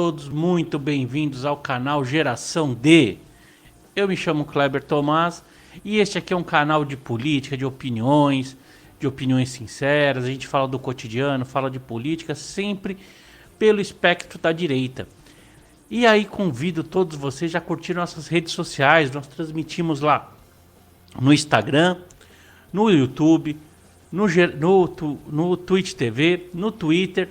todos muito bem-vindos ao canal Geração D. Eu me chamo Kleber Tomás e este aqui é um canal de política, de opiniões sinceras. A gente fala do cotidiano, fala de política, sempre pelo espectro da direita. E aí convido todos vocês a curtir nossas redes sociais. Nós transmitimos lá no Instagram, no YouTube, no Twitch TV, no Twitter,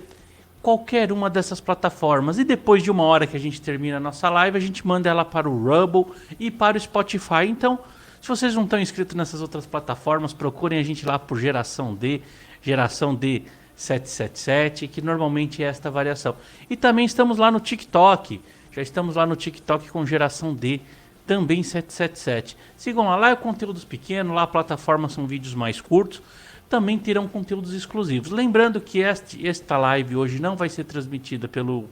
qualquer uma dessas plataformas. E depois de uma hora que a gente termina a nossa live, a gente manda ela para o Rumble e para o Spotify. Então, se vocês não estão inscritos nessas outras plataformas, procurem a gente lá por Geração D 777, que normalmente é esta variação. E também estamos lá no TikTok. Já estamos lá no TikTok com Geração D, também 777. Sigam lá, é conteúdos pequenos, lá a plataforma são vídeos mais curtos. Também terão conteúdos exclusivos. Lembrando que esta live hoje não vai ser transmitida pelo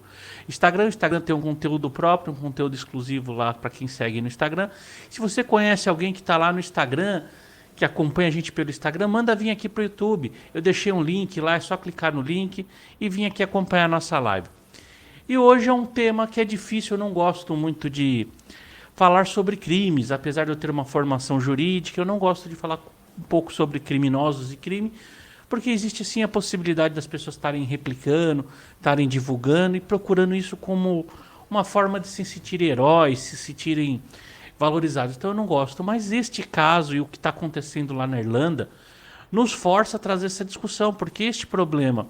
Instagram. O Instagram tem um conteúdo próprio, um conteúdo exclusivo lá para quem segue no Instagram. Se você conhece alguém que está lá no Instagram, que acompanha a gente pelo Instagram, manda vir aqui para o YouTube. Eu deixei um link lá, é só clicar no link e vir aqui acompanhar a nossa live. E hoje é um tema que é difícil, eu não gosto muito de falar sobre crimes, apesar de eu ter uma formação jurídica, eu não gosto de falar um pouco sobre criminosos e crime, porque existe sim a possibilidade das pessoas estarem replicando, estarem divulgando e procurando isso como uma forma de se sentirem heróis, se sentirem valorizados. Então eu não gosto, mas este caso e o que está acontecendo lá na Irlanda nos força a trazer essa discussão, porque este problema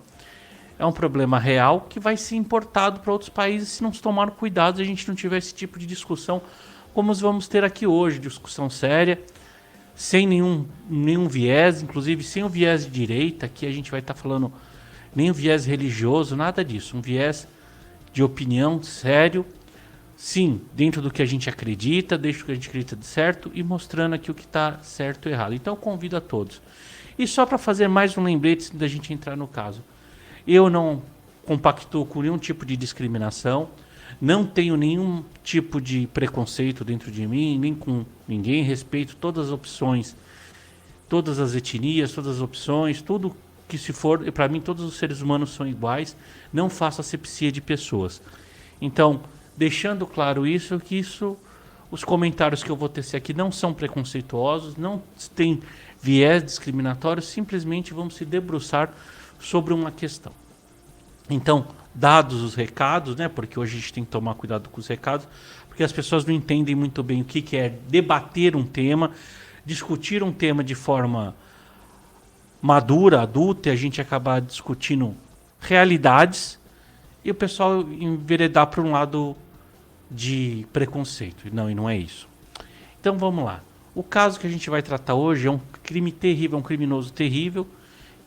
é um problema real que vai ser importado para outros países se não se tomar cuidado e a gente não tiver esse tipo de discussão como vamos ter aqui hoje, discussão séria, sem nenhum viés, inclusive sem o viés de direita, aqui a gente vai estar falando nem o viés religioso, nada disso, um viés de opinião sério, sim, dentro do que a gente acredita, dentro do que a gente acredita de certo e mostrando aqui o que está certo e errado. Então eu convido a todos. E só para fazer mais um lembrete antes da gente entrar no caso, eu não compactuo com nenhum tipo de discriminação, não tenho nenhum tipo de preconceito dentro de mim, nem com ninguém, respeito todas as opções, todas as etnias, todas as opções, tudo que se for, para mim todos os seres humanos são iguais, não faço asepsia de pessoas. Então, deixando claro isso, os comentários que eu vou tecer aqui não são preconceituosos, não tem viés discriminatório, simplesmente vamos se debruçar sobre uma questão. Então, dados os recados, né, porque hoje a gente tem que tomar cuidado com os recados, porque as pessoas não entendem muito bem o que é debater um tema, discutir um tema de forma madura, adulta, e a gente acabar discutindo realidades, e o pessoal enveredar para um lado de preconceito. Não, e não é isso. Então vamos lá. O caso que a gente vai tratar hoje é um crime terrível, um criminoso terrível,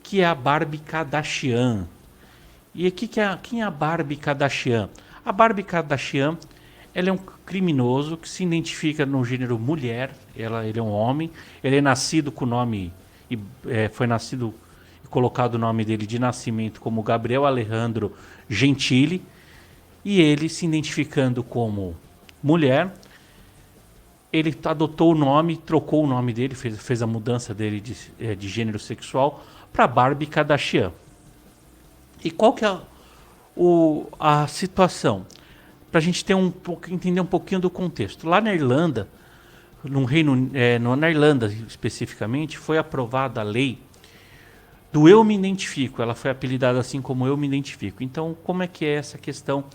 que é a Barbie Kardashian. E aqui quem é a Barbie Kardashian? A Barbie Kardashian, ela é um criminoso que se identifica no gênero mulher, ele é um homem, ele é nascido com o nome, foi nascido e colocado o nome dele de nascimento como Gabriel Alejandro Gentili, e ele se identificando como mulher, ele adotou o nome, trocou o nome dele, fez a mudança dele de gênero sexual para Barbie Kardashian. E qual que é a situação? Para a gente ter entender um pouquinho do contexto. Lá na Irlanda, na Irlanda especificamente, foi aprovada a lei do eu me identifico. Ela foi apelidada assim como eu me identifico. Então, como é que é essa questão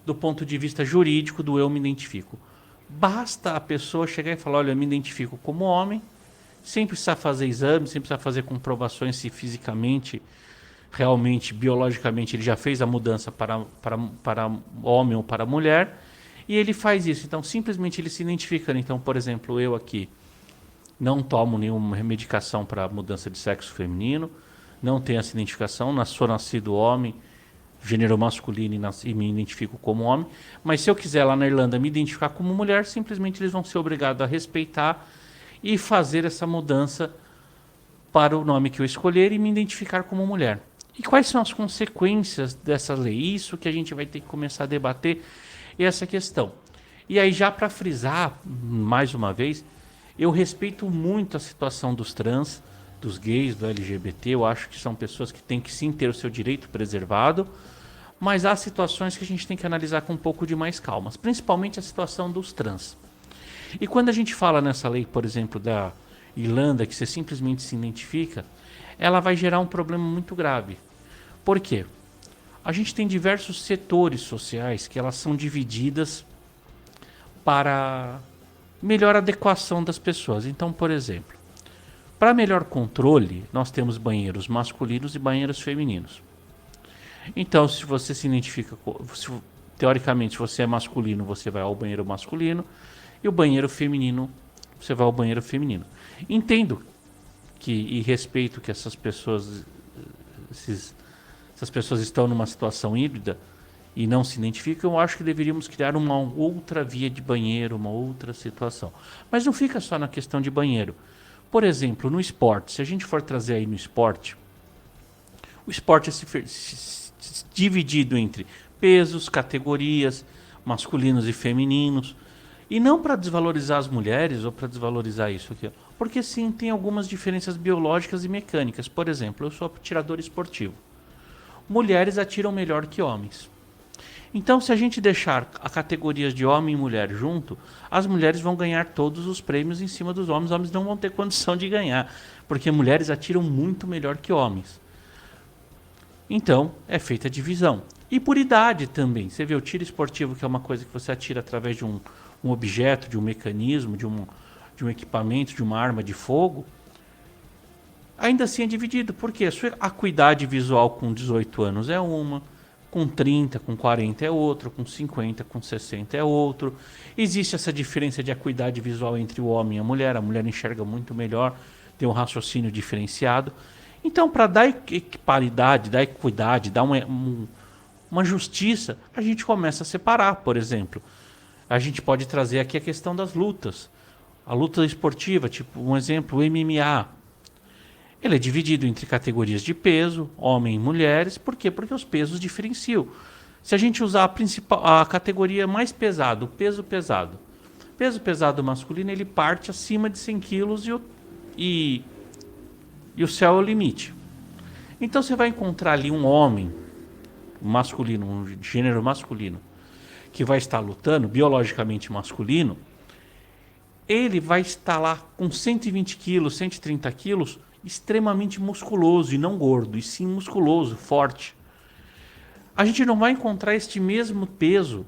do ponto de vista jurídico do eu me identifico? Basta a pessoa chegar e falar, olha, eu me identifico como homem, sem precisar fazer exames, sem precisar fazer comprovações se fisicamente, realmente, biologicamente, ele já fez a mudança para homem ou para mulher, e ele faz isso. Então, simplesmente ele se identificando. Então, por exemplo, eu aqui não tomo nenhuma medicação para mudança de sexo feminino, não tenho essa identificação, sou nascido homem, gênero masculino e me identifico como homem, mas se eu quiser lá na Irlanda me identificar como mulher, simplesmente eles vão ser obrigados a respeitar e fazer essa mudança para o nome que eu escolher e me identificar como mulher. E quais são as consequências dessa lei? Isso que a gente vai ter que começar a debater essa questão. E aí, já para frisar, mais uma vez, eu respeito muito a situação dos trans, dos gays, do LGBT. Eu acho que são pessoas que têm que sim ter o seu direito preservado, Mas há situações que a gente tem que analisar com um pouco de mais calma, principalmente a situação dos trans. E quando a gente fala nessa lei, por exemplo, da Irlanda, que você simplesmente se identifica, ela vai gerar um problema muito grave. Por quê? A gente tem diversos setores sociais que elas são divididas para melhor adequação das pessoas. Então, por exemplo, para melhor controle, nós temos banheiros masculinos e banheiros femininos. Então, se você se identifica, teoricamente, se você é masculino, você vai ao banheiro masculino, e o banheiro feminino, você vai ao banheiro feminino. Entendo e respeito que essas pessoas estão numa situação híbrida e não se identificam. Eu acho que deveríamos criar uma outra via de banheiro, uma outra situação. Mas não fica só na questão de banheiro. Por exemplo, no esporte, se a gente for trazer aí no esporte, o esporte é dividido entre pesos, categorias, masculinos e femininos. E não para desvalorizar as mulheres ou para desvalorizar isso aqui, porque sim, tem algumas diferenças biológicas e mecânicas. Por exemplo, eu sou atirador esportivo. Mulheres atiram melhor que homens. Então, se a gente deixar a categorias de homem e mulher junto, as mulheres vão ganhar todos os prêmios em cima dos homens. Os homens não vão ter condição de ganhar, porque mulheres atiram muito melhor que homens. Então, é feita a divisão. E por idade também. Você vê o tiro esportivo, que é uma coisa que você atira através de um objeto, de um mecanismo, de um equipamento, de uma arma de fogo, ainda assim é dividido. Por quê? A acuidade visual com 18 anos é uma, com 30, com 40 é outra, com 50, com 60 é outro. Existe essa diferença de acuidade visual entre o homem e a mulher enxerga muito melhor, tem um raciocínio diferenciado. Então, para dar equiparidade, dar equidade, dar uma justiça, a gente começa a separar. Por exemplo, a gente pode trazer aqui a questão das lutas. A luta esportiva, tipo um exemplo, o MMA. Ele é dividido entre categorias de peso, homem e mulheres. Por quê? Porque os pesos diferenciam. Se a gente usar a categoria mais pesada, o peso pesado. Peso pesado masculino, ele parte acima de 100 quilos e o céu é o limite. Então você vai encontrar ali um homem masculino, um gênero masculino, que vai estar lutando, biologicamente masculino, ele vai estar lá com 120 quilos, 130 quilos, extremamente musculoso e não gordo, e sim musculoso, forte. A gente não vai encontrar este mesmo peso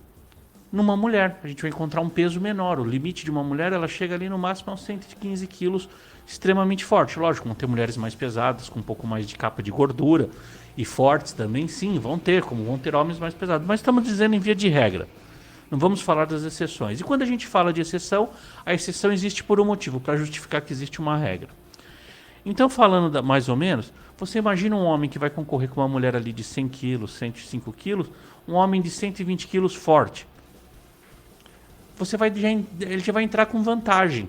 numa mulher. A gente vai encontrar um peso menor. O limite de uma mulher, ela chega ali no máximo aos 115 quilos, extremamente forte. Lógico, vão ter mulheres mais pesadas, com um pouco mais de capa de gordura, e fortes também, sim, vão ter, como vão ter homens mais pesados. Mas estamos dizendo em via de regra. Não vamos falar das exceções. E quando a gente fala de exceção, a exceção existe por um motivo, para justificar que existe uma regra. Então, falando mais ou menos, você imagina um homem que vai concorrer com uma mulher ali de 100 quilos, 105 quilos, um homem de 120 quilos forte. Ele já vai entrar com vantagem.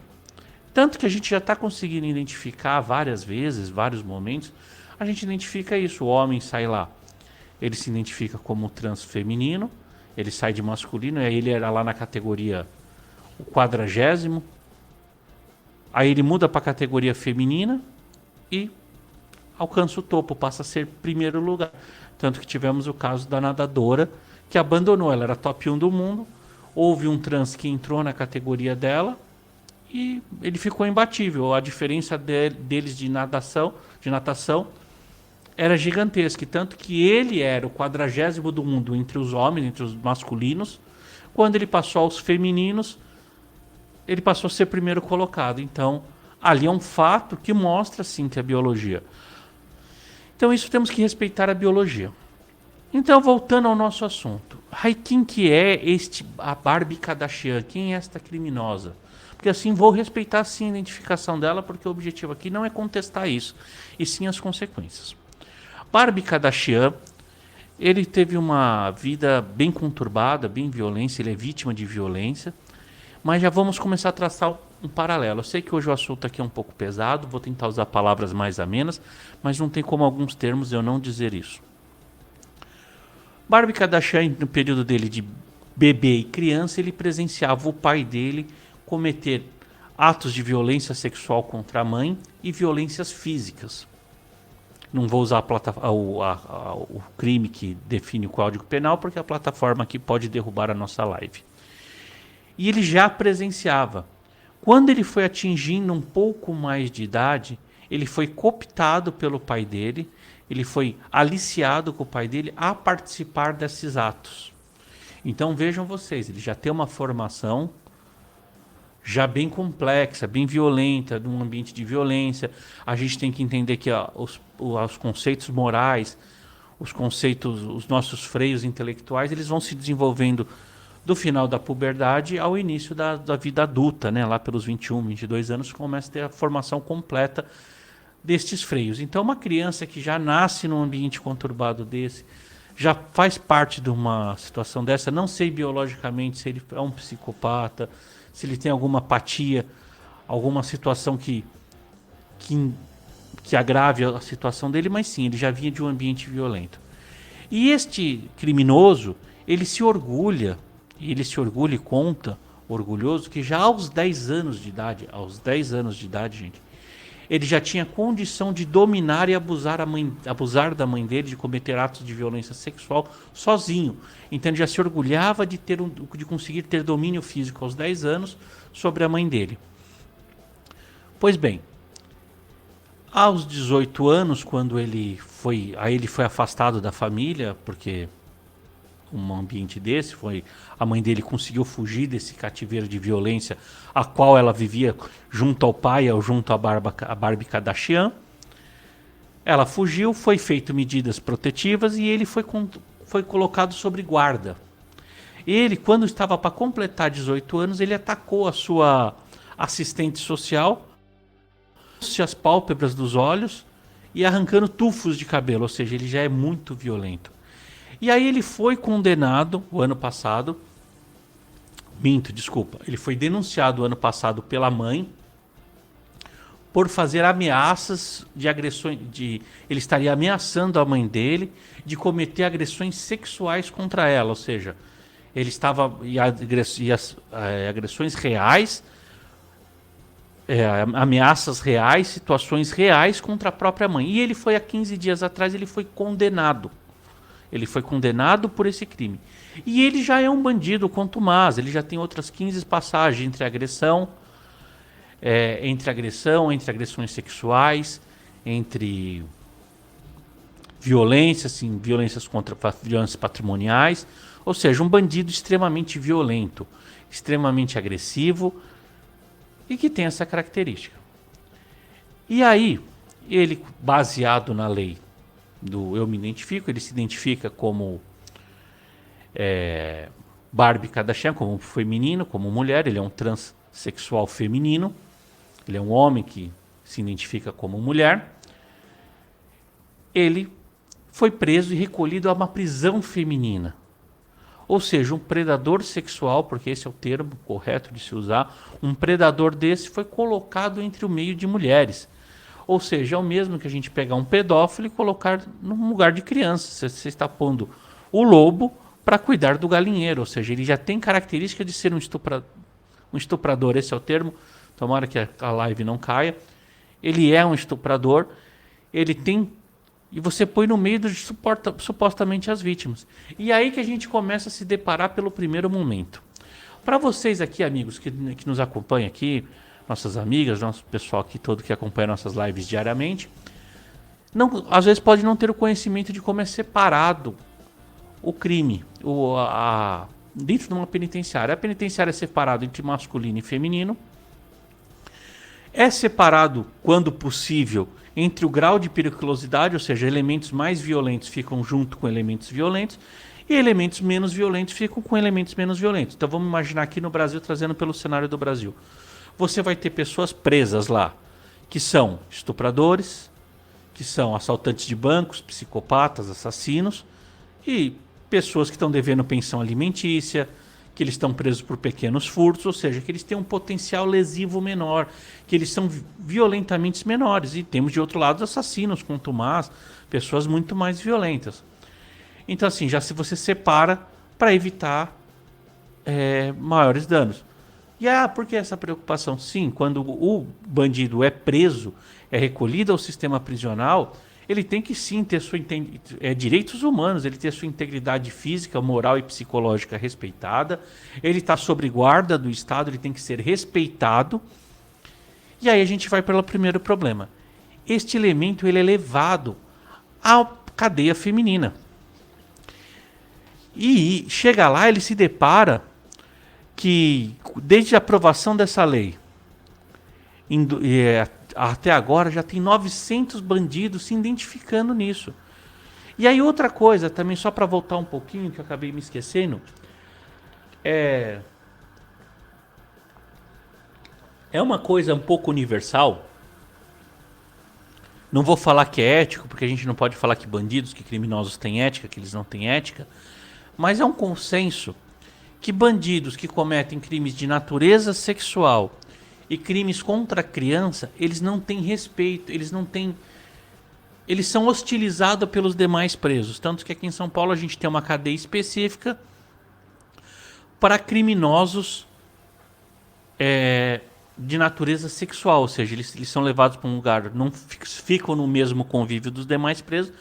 Tanto que a gente já está conseguindo identificar várias vezes, vários momentos, a gente identifica isso. O homem sai lá, ele se identifica como trans feminino, ele sai de masculino, e aí ele era lá na categoria o 40º, aí ele muda para a categoria feminina e alcança o topo, passa a ser primeiro lugar. Tanto que tivemos o caso da nadadora que abandonou, ela era top 1 do mundo, houve um trans que entrou na categoria dela e ele ficou imbatível. A diferença deles de natação era gigantesca, tanto que ele era o 40º do mundo entre os homens, entre os masculinos. Quando ele passou aos femininos, ele passou a ser primeiro colocado. Então, ali é um fato que mostra, sim, que é biologia. Então, isso temos que respeitar a biologia. Então, voltando ao nosso assunto. Aí, quem que é a Barbie Kardashian? Quem é esta criminosa? Porque assim, vou respeitar sim a identificação dela, porque o objetivo aqui não é contestar isso, e sim as consequências. Barbie Kardashian, ele teve uma vida bem conturbada, bem violência, ele é vítima de violência, mas já vamos começar a traçar um paralelo. Eu sei que hoje o assunto aqui é um pouco pesado, vou tentar usar palavras mais amenas, mas não tem como alguns termos eu não dizer isso. Barbie Kardashian, no período dele de bebê e criança, ele presenciava o pai dele cometer atos de violência sexual contra a mãe e violências físicas. Não vou usar o crime que define o Código Penal, porque a plataforma aqui pode derrubar a nossa live. E ele já presenciava. Quando ele foi atingindo um pouco mais de idade, ele foi cooptado pelo pai dele, ele foi aliciado com o pai dele a participar desses atos. Então vejam vocês, ele já tem uma formação já bem complexa, bem violenta, num ambiente de violência. A gente tem que entender que os conceitos morais, os nossos freios intelectuais, eles vão se desenvolvendo do final da puberdade ao início da vida adulta, né? Lá pelos 21, 22 anos, começa a ter a formação completa destes freios. Então, uma criança que já nasce num ambiente conturbado desse, já faz parte de uma situação dessa, não sei biologicamente se ele é um psicopata, se ele tem alguma apatia, alguma situação que agrave a situação dele, mas sim, ele já vinha de um ambiente violento. E este criminoso, ele se orgulha e conta, orgulhoso, que já aos 10 anos de idade, gente, ele já tinha condição de dominar e abusar da mãe dele, de cometer atos de violência sexual sozinho. Então ele já se orgulhava de conseguir ter domínio físico aos 10 anos sobre a mãe dele. Pois bem, aos 18 anos, quando ele foi afastado da família, porque um ambiente desse, a mãe dele conseguiu fugir desse cativeiro de violência a qual ela vivia junto ao pai ou junto à Barbie Kardashian. Ela fugiu, foi feito medidas protetivas e ele foi colocado sob guarda. Ele, quando estava para completar 18 anos, ele atacou a sua assistente social, as pálpebras dos olhos e arrancando tufos de cabelo, ou seja, ele já é muito violento. E aí ele foi condenado o ano passado, ele foi denunciado o ano passado pela mãe por fazer ameaças de agressões, ele estaria ameaçando a mãe dele de cometer agressões sexuais contra ela, ou seja, ele estava agressões reais, ameaças reais, situações reais contra a própria mãe. E ele foi há 15 dias atrás, ele foi condenado. Ele foi condenado por esse crime. E ele já é um bandido contumaz, ele já tem outras 15 passagens entre agressões sexuais, entre violências patrimoniais, ou seja, um bandido extremamente violento, extremamente agressivo e que tem essa característica. E aí, ele, baseado na lei do eu me identifico, ele se identifica como Barbie Kardashian, como feminino, como mulher, ele é um transexual feminino, ele é um homem que se identifica como mulher. Ele foi preso e recolhido a uma prisão feminina, ou seja, um predador sexual, porque esse é o termo correto de se usar, um predador desse foi colocado entre o meio de mulheres. Ou seja, é o mesmo que a gente pegar um pedófilo e colocar num lugar de criança. Você está pondo o lobo para cuidar do galinheiro. Ou seja, ele já tem característica de ser um estuprador. Esse é o termo. Tomara que a live não caia. Ele é um estuprador. Ele tem... E você põe no meio supostamente as vítimas. E aí que a gente começa a se deparar pelo primeiro momento. Para vocês aqui, amigos, que nos acompanham aqui, nossas amigas, nosso pessoal aqui todo que acompanha nossas lives diariamente, às vezes pode não ter o conhecimento de como é separado o crime dentro de uma penitenciária. A penitenciária é separada entre masculino e feminino. É separado, quando possível, entre o grau de periculosidade, ou seja, elementos mais violentos ficam junto com elementos violentos e elementos menos violentos ficam com elementos menos violentos. Então vamos imaginar aqui no Brasil, trazendo pelo cenário do Brasil. Você vai ter pessoas presas lá, que são estupradores, que são assaltantes de bancos, psicopatas, assassinos, e pessoas que estão devendo pensão alimentícia, que eles estão presos por pequenos furtos, ou seja, que eles têm um potencial lesivo menor, que eles são violentamente menores. E temos de outro lado assassinos, contumaz, pessoas muito mais violentas. Então assim, já se você separa para evitar maiores danos. E por que essa preocupação? Sim, quando o bandido é preso, é recolhido ao sistema prisional, ele tem que sim ter direitos humanos, ele ter sua integridade física, moral e psicológica respeitada, ele está sob guarda do Estado, ele tem que ser respeitado. E aí a gente vai pelo primeiro problema. Este elemento ele é levado à cadeia feminina. E chega lá, ele se depara que desde a aprovação dessa lei até agora já tem 900 bandidos se identificando nisso. E aí outra coisa, também só para voltar um pouquinho, que eu acabei me esquecendo, é uma coisa um pouco universal. Não vou falar que é ético, porque a gente não pode falar que bandidos, que criminosos têm ética, que eles não têm ética, mas é um consenso que bandidos que cometem crimes de natureza sexual e crimes contra a criança, eles não têm respeito, eles são hostilizados pelos demais presos. Tanto que aqui em São Paulo a gente tem uma cadeia específica para criminosos de natureza sexual, ou seja, eles são levados para um lugar, não ficam no mesmo convívio dos demais presos,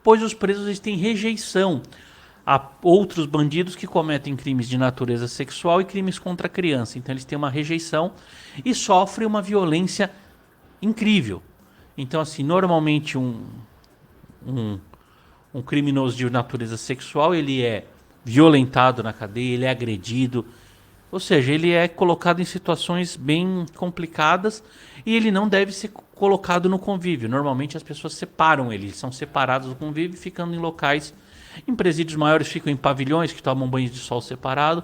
pois os presos eles têm rejeição a outros bandidos que cometem crimes de natureza sexual e crimes contra a criança. Então eles têm uma rejeição e sofrem uma violência incrível. Então assim, normalmente um criminoso de natureza sexual, ele é violentado na cadeia, ele é agredido, ou seja, ele é colocado em situações bem complicadas e ele não deve ser colocado no convívio. Normalmente as pessoas separam ele, eles são separados do convívio, ficando em locais. Em presídios maiores ficam em pavilhões que tomam banho de sol separado.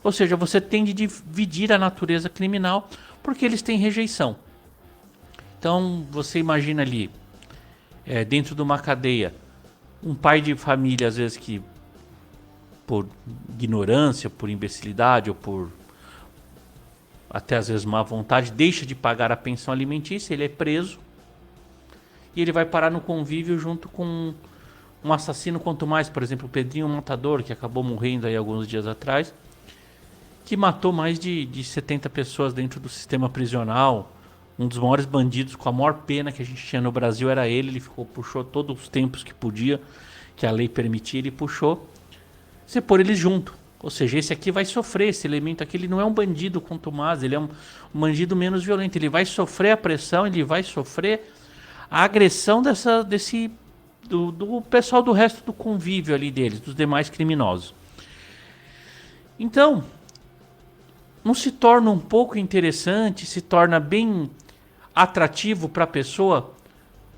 Ou seja, você tende a dividir a natureza criminal porque eles têm rejeição. Então você imagina ali, dentro de uma cadeia, um pai de família, às vezes que por ignorância, por imbecilidade ou por até às vezes má vontade, deixa de pagar a pensão alimentícia, ele é preso e ele vai parar no convívio junto com um assassino, quanto mais, por exemplo, o Pedrinho Matador, que acabou morrendo aí alguns dias atrás, que matou mais de 70 pessoas dentro do sistema prisional. Um dos maiores bandidos, com a maior pena que a gente tinha no Brasil era ele puxou todos os tempos que podia, que a lei permitia, ele puxou. Você pôr eles junto. Ou seja, esse aqui vai sofrer, esse elemento aqui, ele não é um bandido contumaz, ele é um bandido menos violento. Ele vai sofrer a pressão, ele vai sofrer a agressão do pessoal do resto do convívio ali deles, dos demais criminosos. Então, não se torna um pouco interessante, se torna bem atrativo para a pessoa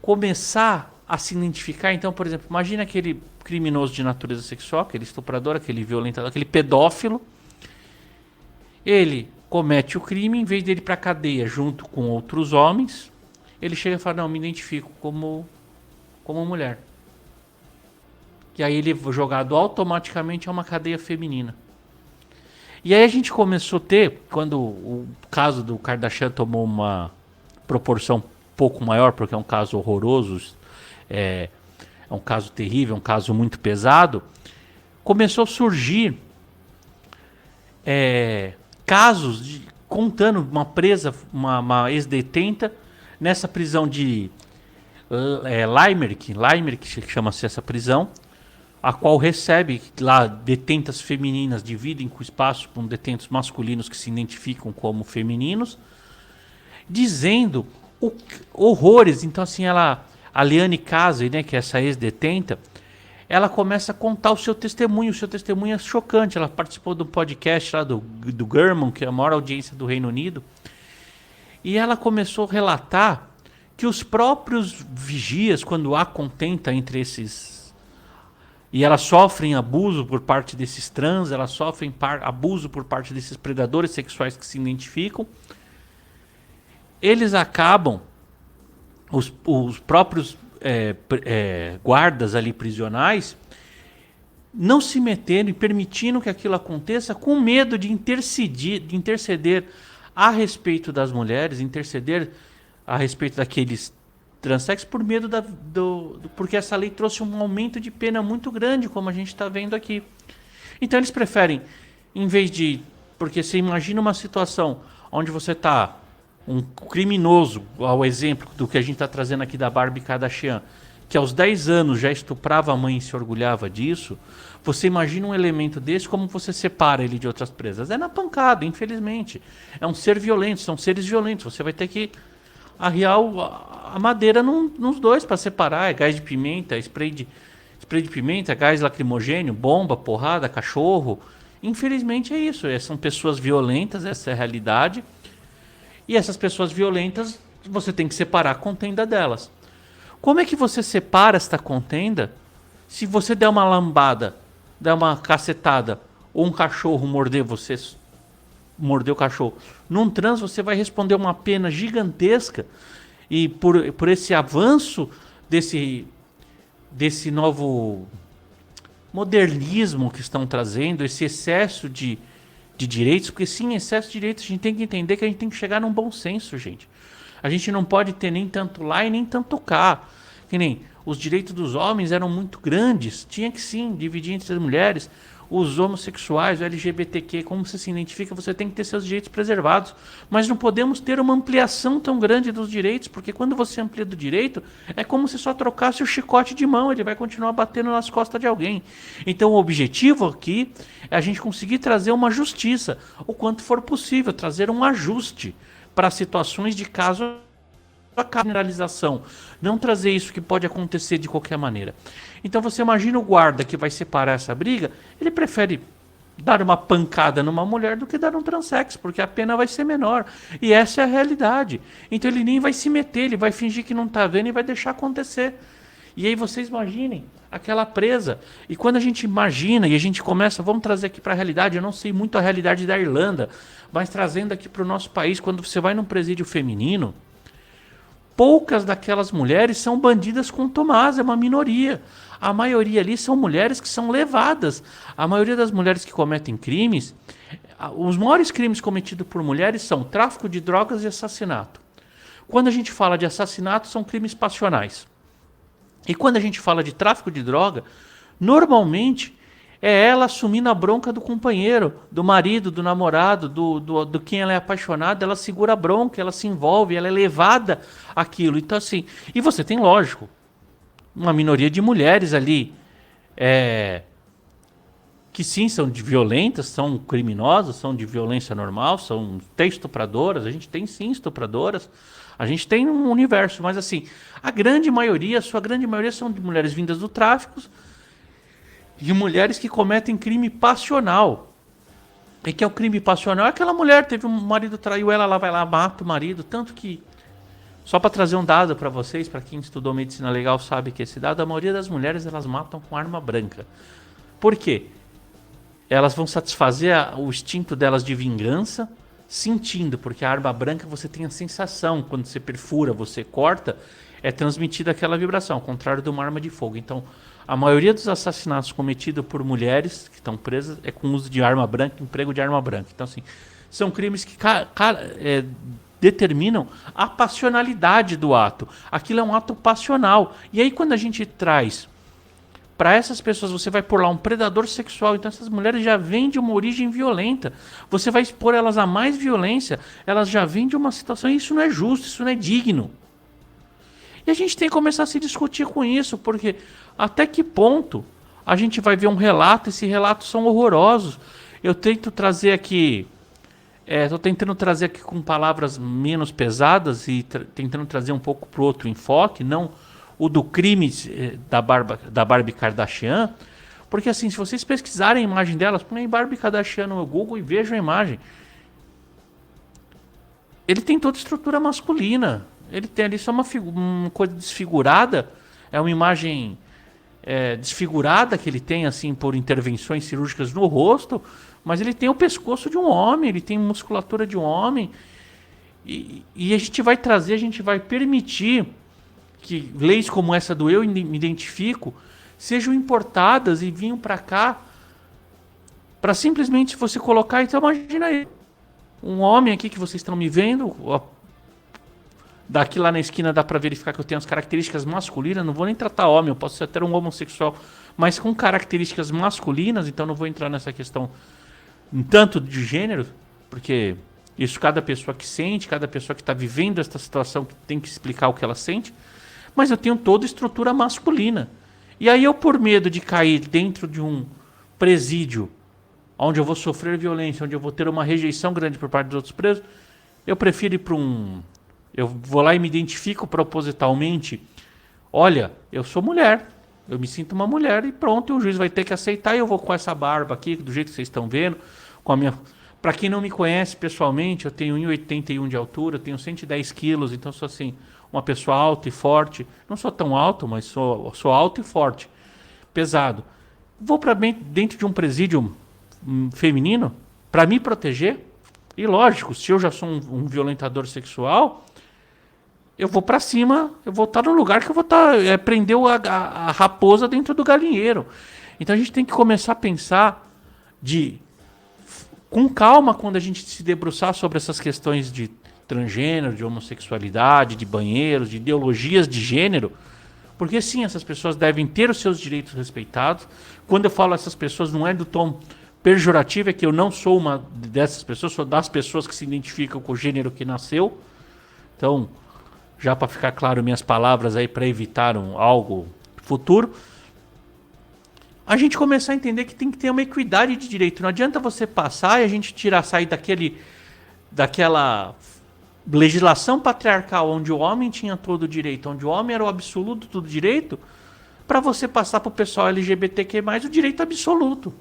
começar a se identificar. Então, por exemplo, imagina aquele criminoso de natureza sexual, aquele estuprador, aquele violentador, aquele pedófilo. Ele comete o crime, em vez de ir para a cadeia junto com outros homens, ele chega e fala, não, me identifico como mulher. E aí ele é jogado automaticamente a uma cadeia feminina. E aí a gente começou a ter, quando o caso do Kardashian tomou uma proporção um pouco maior, porque é um caso horroroso, é um caso terrível, um caso muito pesado, começou a surgir casos contando uma presa, uma ex-detenta, nessa prisão de Limerick, chama-se essa prisão, a qual recebe lá detentas femininas, dividem com espaço com detentos masculinos que se identificam como femininos, dizendo horrores. Então assim, a Liane Casey, né, que é essa ex-detenta, ela começa a contar o seu testemunho é chocante. Ela participou do podcast lá do Gurman, que é a maior audiência do Reino Unido, e ela começou a relatar que os próprios vigias, quando há contenta entre esses, e elas sofrem abuso por parte desses trans, elas sofrem abuso por parte desses predadores sexuais que se identificam, eles acabam, os próprios guardas ali prisionais, não se metendo e permitindo que aquilo aconteça, com medo de interceder a respeito das mulheres, interceder a respeito daqueles transexos, por medo porque essa lei trouxe um aumento de pena muito grande, como a gente está vendo aqui. Então eles preferem, em vez de... Porque você imagina uma situação onde você está, um criminoso, ao exemplo do que a gente está trazendo aqui da Barbie Kardashian, que aos 10 anos já estuprava a mãe e se orgulhava disso, você imagina um elemento desse, como você separa ele de outras presas? É na pancada, infelizmente. É um ser violento, são seres violentos. Você vai ter que arriar a madeira nos dois para separar. É gás de pimenta, spray de pimenta, gás lacrimogênio, bomba, porrada, cachorro. Infelizmente é isso. São pessoas violentas, essa é a realidade. E essas pessoas violentas, você tem que separar a contenda delas. Como é que você separa esta contenda se você der uma lambada, der uma cacetada, ou um cachorro morder você, morder o cachorro? Num trans você vai responder uma pena gigantesca, e por esse avanço desse novo modernismo que estão trazendo, esse excesso de direitos, porque sim, excesso de direitos, a gente tem que entender que a gente tem que chegar num bom senso, gente. A gente não pode ter nem tanto lá e nem tanto cá. Que nem os direitos dos homens eram muito grandes, tinha que sim dividir entre as mulheres. Os homossexuais, o LGBTQ, como você se identifica, você tem que ter seus direitos preservados. Mas não podemos ter uma ampliação tão grande dos direitos, porque quando você amplia do direito, é como se só trocasse o chicote de mão, ele vai continuar batendo nas costas de alguém. Então o objetivo aqui é a gente conseguir trazer uma justiça, o quanto for possível, trazer um ajuste para situações de caso a generalização, não trazer isso que pode acontecer de qualquer maneira. Então você imagina o guarda que vai separar essa briga, ele prefere dar uma pancada numa mulher do que dar um transex, porque a pena vai ser menor. E essa é a realidade. Então ele nem vai se meter, ele vai fingir que não está vendo e vai deixar acontecer. E aí vocês imaginem aquela presa. E quando a gente imagina e a gente começa, vamos trazer aqui para a realidade, eu não sei muito a realidade da Irlanda, mas trazendo aqui para o nosso país, quando você vai num presídio feminino, poucas daquelas mulheres são bandidas contumazes, é uma minoria. A maioria ali são mulheres que são levadas. A maioria das mulheres que cometem crimes, os maiores crimes cometidos por mulheres são tráfico de drogas e assassinato. Quando a gente fala de assassinato, são crimes passionais. E quando a gente fala de tráfico de droga, normalmente é ela assumindo a bronca do companheiro, do marido, do namorado, do quem ela é apaixonada, ela segura a bronca, ela se envolve, ela é levada àquilo. Então assim, e você tem, lógico, uma minoria de mulheres ali, que sim, são violentas, são criminosas, são de violência normal, são até estupradoras, a gente tem sim estupradoras, a gente tem um universo, mas assim, a grande maioria, a sua grande maioria são de mulheres vindas do tráfico e mulheres que cometem crime passional. E que é o crime passional? É aquela mulher, teve um marido, traiu ela, ela vai lá, mata o marido, tanto que, só para trazer um dado para vocês, para quem estudou medicina legal sabe que esse dado, a maioria das mulheres elas matam com arma branca. Por quê? Elas vão satisfazer o instinto delas de vingança, sentindo, porque a arma branca você tem a sensação, quando você perfura, você corta, é transmitida aquela vibração, ao contrário de uma arma de fogo. Então, a maioria dos assassinatos cometidos por mulheres que estão presas é com uso de arma branca, emprego de arma branca. Então, assim, são crimes que determinam a passionalidade do ato. Aquilo é um ato passional. E aí, quando a gente traz para essas pessoas, você vai pôr lá um predador sexual, então essas mulheres já vêm de uma origem violenta. Você vai expor elas a mais violência, elas já vêm de uma situação, e isso não é justo, isso não é digno. E a gente tem que começar a se discutir com isso, porque até que ponto a gente vai ver um relato, esses relatos são horrorosos. Eu tento trazer aqui, estou tentando trazer aqui com palavras menos pesadas e tentando trazer um pouco para o outro enfoque, não o do crime da Barbie Kardashian, porque assim, se vocês pesquisarem a imagem delas, põem Barbie Kardashian no Google e vejam a imagem. Ele tem toda a estrutura masculina, ele tem ali só uma coisa desfigurada, é uma imagem desfigurada que ele tem assim por intervenções cirúrgicas no rosto, mas ele tem o pescoço de um homem, ele tem musculatura de um homem, e a gente vai trazer, a gente vai permitir que leis como essa do eu me identifico sejam importadas e vinham para cá para simplesmente você colocar. Então imagina aí, um homem aqui que vocês estão me vendo, daqui lá na esquina dá para verificar que eu tenho as características masculinas, não vou nem tratar homem, eu posso ser até um homossexual, mas com características masculinas, então não vou entrar nessa questão tanto de gênero, porque isso cada pessoa que sente, cada pessoa que está vivendo essa situação que tem que explicar o que ela sente. mas eu tenho toda a estrutura masculina. E aí eu, por medo de cair dentro de um presídio, onde eu vou sofrer violência, onde eu vou ter uma rejeição grande por parte dos outros presos, eu prefiro ir para um... Eu vou lá e me identifico propositalmente. Olha, eu sou mulher, eu me sinto uma mulher e pronto, e o juiz vai ter que aceitar e eu vou com essa barba aqui, do jeito que vocês estão vendo, com a minha... Para quem não me conhece pessoalmente, eu tenho 1,81 de altura, tenho 110 quilos, então sou assim, uma pessoa alta e forte. Não sou tão alto, mas sou alto e forte, pesado. Vou para dentro de um presídio feminino para me proteger. E lógico, se eu já sou um violentador sexual, eu vou para cima, eu vou estar no lugar que eu vou estar, prender a raposa dentro do galinheiro. Então a gente tem que começar a pensar com calma quando a gente se debruçar sobre essas questões de transgênero, de homossexualidade, de banheiros, de ideologias de gênero, porque sim, essas pessoas devem ter os seus direitos respeitados. Quando eu falo essas pessoas, não é do tom pejorativo, é que eu não sou uma dessas pessoas, sou das pessoas que se identificam com o gênero que nasceu. Então, já para ficar claro minhas palavras aí, para evitar algo futuro, a gente começar a entender que tem que ter uma equidade de direito. Não adianta você passar e a gente sair daquela legislação patriarcal onde o homem tinha todo o direito, onde o homem era o absoluto do direito, para você passar para o pessoal LGBTQ+, o direito absoluto.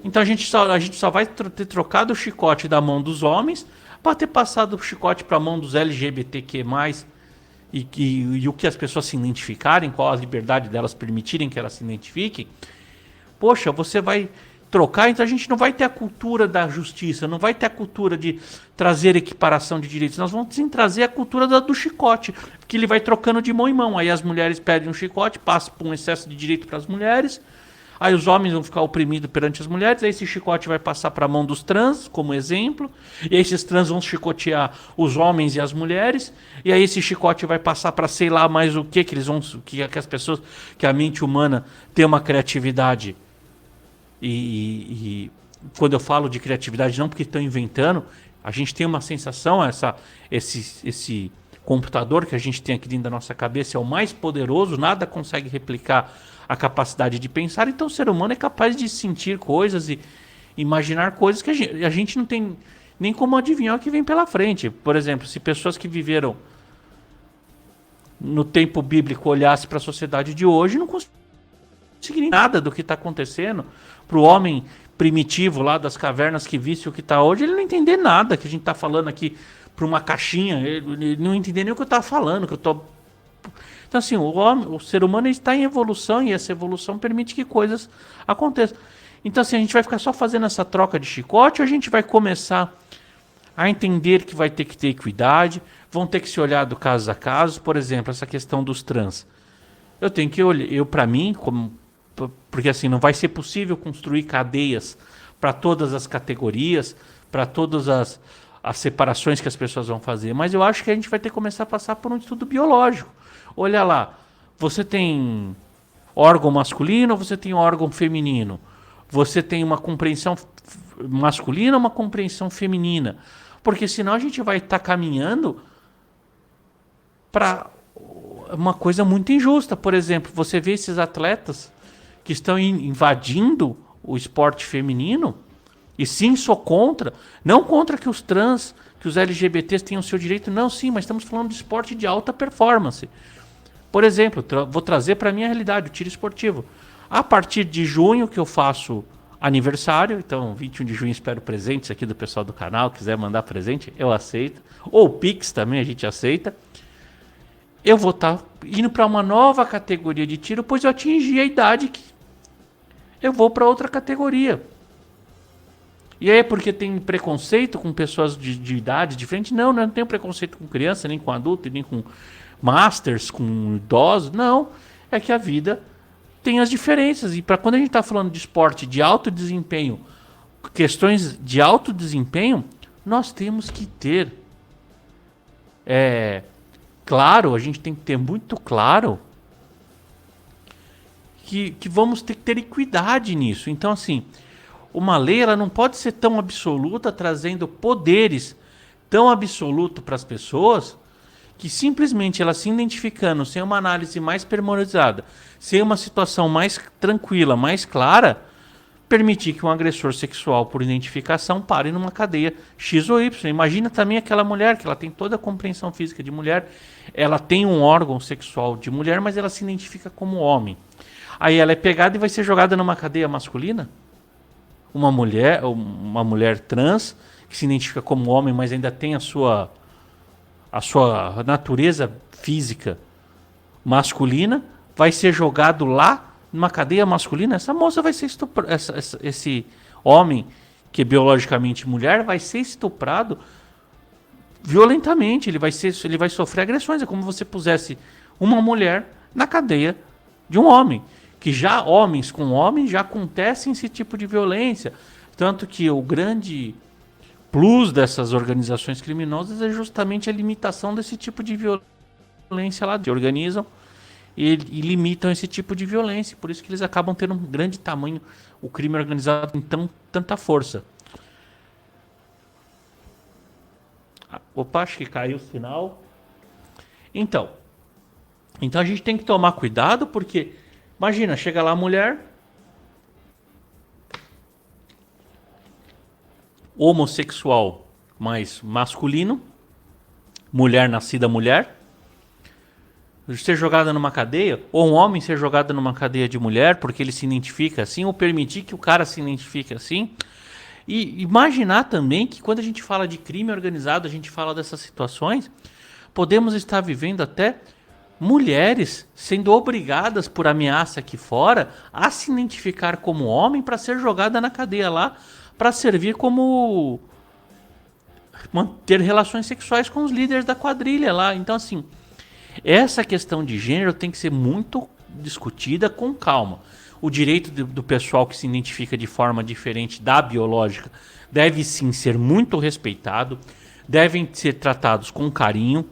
Então a gente só vai ter trocado o chicote da mão dos homens para ter passado o chicote para a mão dos LGBTQ+, e o que as pessoas se identificarem, qual a liberdade delas permitirem que elas se identifiquem. Poxa, você vai trocar, então a gente não vai ter a cultura da justiça, não vai ter a cultura de trazer equiparação de direitos, nós vamos sim trazer a cultura do chicote, que ele vai trocando de mão em mão. Aí as mulheres pedem um chicote, passa por um excesso de direito para as mulheres, aí os homens vão ficar oprimidos perante as mulheres, aí esse chicote vai passar para a mão dos trans, como exemplo, e aí esses trans vão chicotear os homens e as mulheres, e aí esse chicote vai passar para sei lá mais o que eles vão, que as pessoas, que a mente humana tem uma criatividade. E quando eu falo de criatividade, não porque estão inventando, a gente tem uma sensação, esse computador que a gente tem aqui dentro da nossa cabeça é o mais poderoso, nada consegue replicar a capacidade de pensar, então o ser humano é capaz de sentir coisas e imaginar coisas que a gente não tem nem como adivinhar o que vem pela frente. Por exemplo, se pessoas que viveram no tempo bíblico olhassem para a sociedade de hoje, não conseguiriam nada do que está acontecendo. Para o homem primitivo lá das cavernas que visse o que está hoje, ele não entender nada que a gente está falando aqui para uma caixinha, ele não entender nem o que eu estava falando, que eu estou... Então assim, o ser humano está em evolução e essa evolução permite que coisas aconteçam. Então assim, a gente vai ficar só fazendo essa troca de chicote ou a gente vai começar a entender que vai ter que ter equidade, vão ter que se olhar do caso a caso. Por exemplo, essa questão dos trans. Eu tenho que olhar, para mim, porque assim, não vai ser possível construir cadeias para todas as categorias, para todas as separações que as pessoas vão fazer, mas eu acho que a gente vai ter que começar a passar por um estudo biológico. Olha lá, você tem órgão masculino ou você tem órgão feminino? Você tem uma compreensão masculina ou uma compreensão feminina? Porque senão a gente vai estar caminhando para uma coisa muito injusta. Por exemplo, você vê esses atletas que estão invadindo o esporte feminino, e sim, sou contra, não contra que os trans, que os LGBTs tenham o seu direito, não, sim, mas estamos falando de esporte de alta performance. Por exemplo, vou trazer para a minha realidade, o tiro esportivo. A partir de junho, que eu faço aniversário, então 21 de junho espero presentes aqui do pessoal do canal, quiser mandar presente, eu aceito. Ou Pix também a gente aceita. Eu vou estar indo para uma nova categoria de tiro, pois eu atingi a idade que eu vou para outra categoria. E aí, porque tem preconceito com pessoas de idade diferente? Não, não tenho preconceito com criança, nem com adulto, nem com masters, com idosos. Não, é que a vida tem as diferenças. E para quando a gente está falando de esporte de alto desempenho, questões de alto desempenho, nós temos que ter... claro, a gente tem que ter muito claro que vamos ter que ter equidade nisso. Então, assim, uma lei ela não pode ser tão absoluta, trazendo poderes tão absolutos para as pessoas, que simplesmente ela se identificando sem uma análise mais pormenorizada, sem uma situação mais tranquila, mais clara, permitir que um agressor sexual por identificação pare numa cadeia X ou Y. Imagina também aquela mulher que ela tem toda a compreensão física de mulher, ela tem um órgão sexual de mulher, mas ela se identifica como homem. Aí ela é pegada e vai ser jogada numa cadeia masculina? Uma mulher trans que se identifica como homem, mas ainda tem a sua natureza física masculina, vai ser jogado lá numa cadeia masculina? Essa moça vai ser estuprada, esse homem que é biologicamente mulher vai ser estuprado violentamente, ele vai sofrer agressões. É como se você pusesse uma mulher na cadeia de um homem, que já homens com homens já acontecem esse tipo de violência, tanto que o grande plus dessas organizações criminosas é justamente a limitação desse tipo de violência lá, que organizam e limitam esse tipo de violência, por isso que eles acabam tendo um grande tamanho, o crime organizado tem tanta força. Opa, acho que caiu o sinal. Então a gente tem que tomar cuidado, porque imagina, chega lá a mulher homossexual, mais masculino, mulher nascida mulher, ser jogada numa cadeia, ou um homem ser jogado numa cadeia de mulher porque ele se identifica assim, ou permitir que o cara se identifique assim. E imaginar também que quando a gente fala de crime organizado, a gente fala dessas situações, podemos estar vivendo até mulheres sendo obrigadas por ameaça aqui fora a se identificar como homem para ser jogada na cadeia lá, para servir como manter relações sexuais com os líderes da quadrilha lá. Então assim, essa questão de gênero tem que ser muito discutida com calma. O direito do pessoal que se identifica de forma diferente da biológica deve sim ser muito respeitado, devem ser tratados com carinho,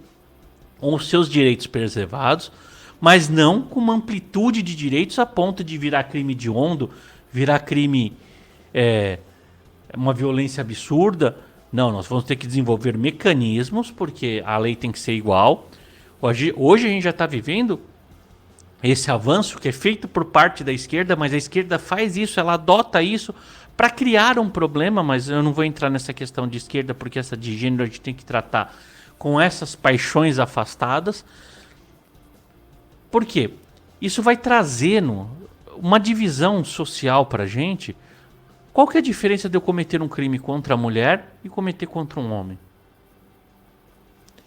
com os seus direitos preservados, mas não com uma amplitude de direitos a ponto de virar crime hediondo, virar crime, uma violência absurda. Não, nós vamos ter que desenvolver mecanismos, porque a lei tem que ser igual. Hoje a gente já está vivendo esse avanço que é feito por parte da esquerda, mas a esquerda faz isso, ela adota isso para criar um problema, mas eu não vou entrar nessa questão de esquerda, porque essa de gênero a gente tem que tratar com essas paixões afastadas. Por quê? Isso vai trazendo uma divisão social para a gente. Qual que é a diferença de eu cometer um crime contra a mulher e cometer contra um homem?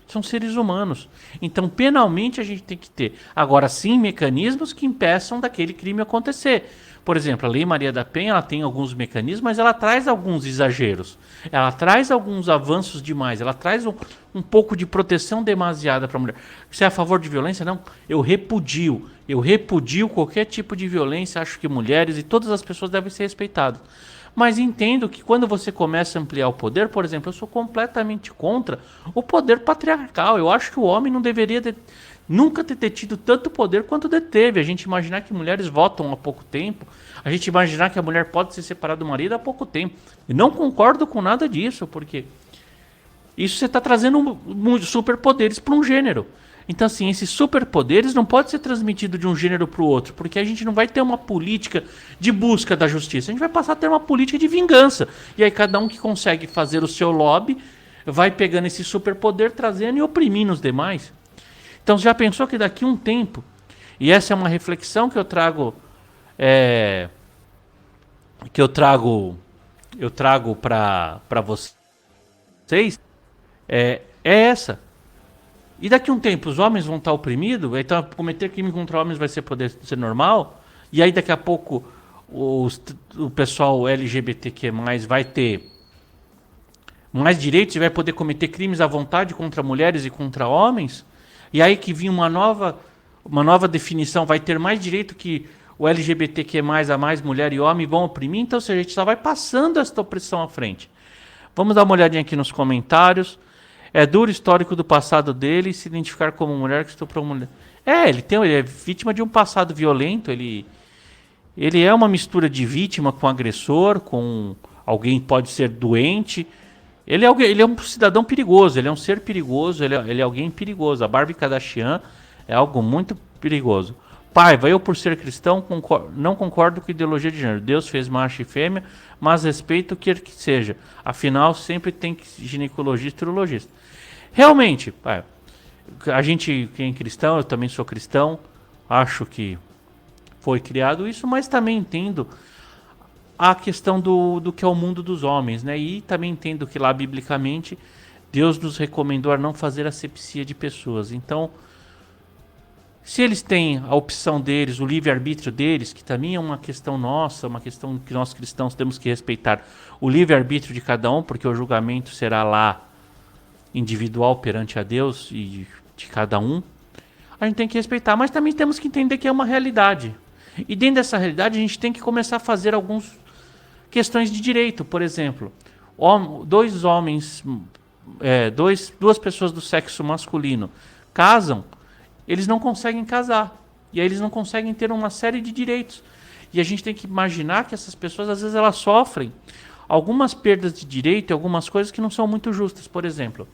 São seres humanos. Então, penalmente, a gente tem que ter, agora sim, mecanismos que impeçam daquele crime acontecer. Por exemplo, a Lei Maria da Penha, ela tem alguns mecanismos, mas ela traz alguns exageros. Ela traz alguns avanços demais. Ela traz um pouco de proteção demasiada para a mulher. Você é a favor de violência? Não. Eu repudio. Eu repudio qualquer tipo de violência. Acho que mulheres e todas as pessoas devem ser respeitadas. Mas entendo que quando você começa a ampliar o poder, por exemplo, eu sou completamente contra o poder patriarcal. Eu acho que o homem não deveria nunca ter tido tanto poder quanto deteve. A gente imaginar que mulheres votam há pouco tempo, a gente imaginar que a mulher pode se separar do marido há pouco tempo. E não concordo com nada disso, porque isso você está trazendo superpoderes para um gênero. Então, assim, esses superpoderes não podem ser transmitidos de um gênero para o outro, porque a gente não vai ter uma política de busca da justiça, a gente vai passar a ter uma política de vingança. E aí cada um que consegue fazer o seu lobby vai pegando esse superpoder, trazendo e oprimindo os demais. Então, você já pensou que daqui a um tempo, e essa é uma reflexão que eu trago, para vocês, é essa. E daqui a um tempo os homens vão estar oprimidos, então cometer crime contra homens vai poder ser normal, e aí daqui a pouco o pessoal LGBTQ+, vai ter mais direitos e vai poder cometer crimes à vontade contra mulheres e contra homens, e aí que vir uma nova definição, vai ter mais direito que o LGBTQ+, a mais mulher e homem vão oprimir, então a gente só vai passando essa opressão à frente. Vamos dar uma olhadinha aqui nos comentários. É duro o histórico do passado dele se identificar como mulher que estuprou mulher. Ele é vítima de um passado violento, ele é uma mistura de vítima com agressor, com alguém que pode ser doente, Ele é um cidadão perigoso, ele é um ser perigoso, ele é alguém perigoso. A Barbie Kardashian é algo muito perigoso. Paiva, eu por ser cristão não concordo com ideologia de gênero. Deus fez macho e fêmea, mas respeito o que quer que seja. Afinal, sempre tem ginecologista e urologista. Realmente, Paiva, a gente, quem é cristão, eu também sou cristão, acho que foi criado isso, mas também entendo a questão do que é o mundo dos homens, né? E também entendo que lá, biblicamente, Deus nos recomendou a não fazer asepsia de pessoas. Então, se eles têm a opção deles, o livre-arbítrio deles, que também é uma questão nossa, uma questão que nós cristãos temos que respeitar, o livre-arbítrio de cada um, porque o julgamento será lá individual perante a Deus e de cada um, a gente tem que respeitar, mas também temos que entender que é uma realidade. E dentro dessa realidade a gente tem que começar a fazer algumas questões de direito. Por exemplo, dois homens, duas pessoas do sexo masculino casam, eles não conseguem casar. E aí eles não conseguem ter uma série de direitos. E a gente tem que imaginar que essas pessoas, às vezes, elas sofrem algumas perdas de direito e algumas coisas que não são muito justas. Por exemplo,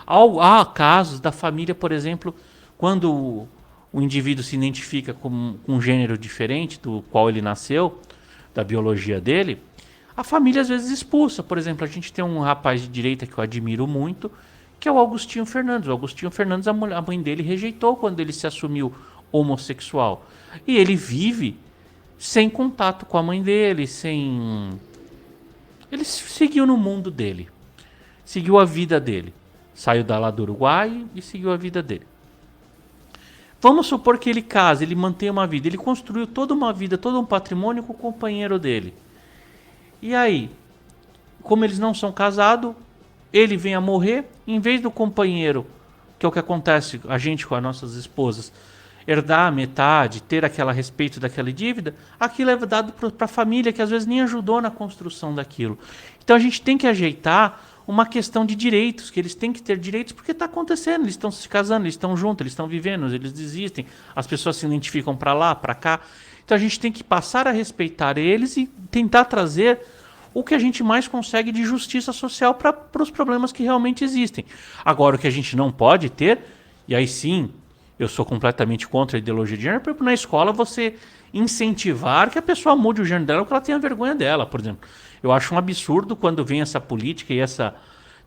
há casos da família, por exemplo, quando o indivíduo se identifica com um gênero diferente do qual ele nasceu, da biologia dele, a família às vezes expulsa. Por exemplo, a gente tem um rapaz de direita que eu admiro muito, que é o Agostinho Fernandes. O Agostinho Fernandes, a mãe dele rejeitou quando ele se assumiu homossexual. E ele vive sem contato com a mãe dele, Ele seguiu no mundo dele. Seguiu a vida dele. Saiu lá do Uruguai e seguiu a vida dele. Vamos supor que ele casa, ele mantém uma vida. Ele construiu toda uma vida, todo um patrimônio com o companheiro dele. E aí, como eles não são casados, ele vem a morrer, em vez do companheiro, que é o que acontece a gente com as nossas esposas, herdar a metade, ter aquele respeito daquela dívida, aquilo é dado para a família que às vezes nem ajudou na construção daquilo. Então a gente tem que ajeitar uma questão de direitos, que eles têm que ter direitos porque está acontecendo, eles estão se casando, eles estão juntos, eles estão vivendo, eles desistem, as pessoas se identificam para lá, para cá. Então a gente tem que passar a respeitar eles e tentar trazer o que a gente mais consegue de justiça social para os problemas que realmente existem. Agora, o que a gente não pode ter, e aí sim, eu sou completamente contra a ideologia de gênero, porque na escola você incentivar que a pessoa mude o gênero dela porque ela tenha vergonha dela, por exemplo. Eu acho um absurdo quando vem essa política e esse